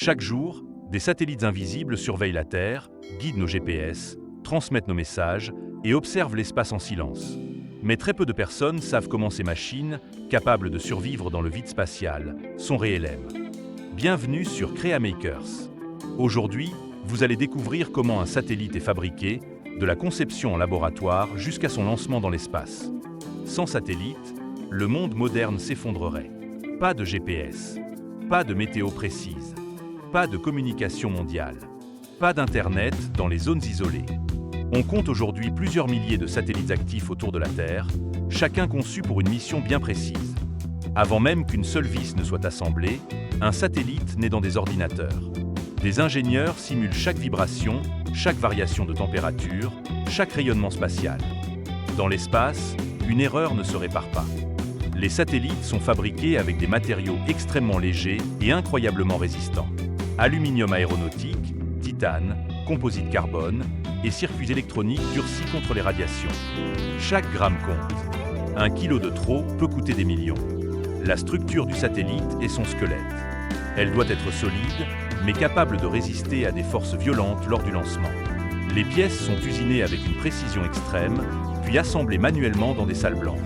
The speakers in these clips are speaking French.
Chaque jour, des satellites invisibles surveillent la Terre, guident nos GPS, transmettent nos messages et observent l'espace en silence. Mais très peu de personnes savent comment ces machines, capables de survivre dans le vide spatial, sont réelles. Bienvenue sur CreaMakers. Aujourd'hui, vous allez découvrir comment un satellite est fabriqué, de la conception en laboratoire jusqu'à son lancement dans l'espace. Sans satellite, le monde moderne s'effondrerait. Pas de GPS, pas de météo précise, pas de communication mondiale, pas d'Internet dans les zones isolées. On compte aujourd'hui plusieurs milliers de satellites actifs autour de la Terre, chacun conçu pour une mission bien précise. Avant même qu'une seule vis ne soit assemblée, un satellite naît dans des ordinateurs. Des ingénieurs simulent chaque vibration, chaque variation de température, chaque rayonnement spatial. Dans l'espace, une erreur ne se répare pas. Les satellites sont fabriqués avec des matériaux extrêmement légers et incroyablement résistants. Aluminium aéronautique, titane, composite carbone et circuits électroniques durcis contre les radiations. Chaque gramme compte. 1 kilo de trop peut coûter des millions. La structure du satellite est son squelette. Elle doit être solide, mais capable de résister à des forces violentes lors du lancement. Les pièces sont usinées avec une précision extrême, puis assemblées manuellement dans des salles blanches.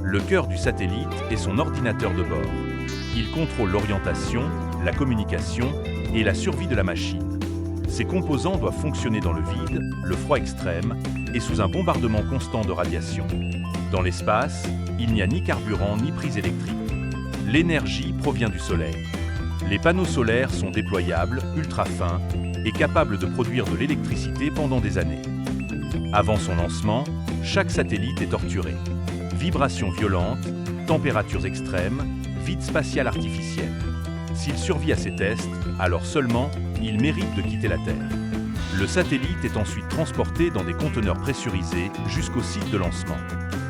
Le cœur du satellite est son ordinateur de bord. Il contrôle l'orientation, la communication et la survie de la machine. Ces composants doivent fonctionner dans le vide, le froid extrême et sous un bombardement constant de radiation. Dans l'espace, il n'y a ni carburant ni prise électrique. L'énergie provient du soleil. Les panneaux solaires sont déployables, ultra fins et capables de produire de l'électricité pendant des années. Avant son lancement, chaque satellite est torturé. Vibrations violentes, températures extrêmes, vide spatial artificiel. S'il survit à ces tests, alors seulement, il mérite de quitter la Terre. Le satellite est ensuite transporté dans des conteneurs pressurisés jusqu'au site de lancement.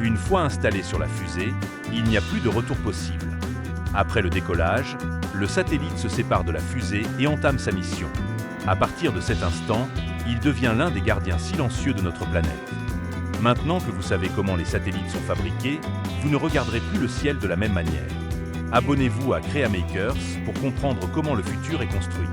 Une fois installé sur la fusée, il n'y a plus de retour possible. Après le décollage, le satellite se sépare de la fusée et entame sa mission. À partir de cet instant, il devient l'un des gardiens silencieux de notre planète. Maintenant que vous savez comment les satellites sont fabriqués, vous ne regarderez plus le ciel de la même manière. Abonnez-vous à CreaMakers pour comprendre comment le futur est construit.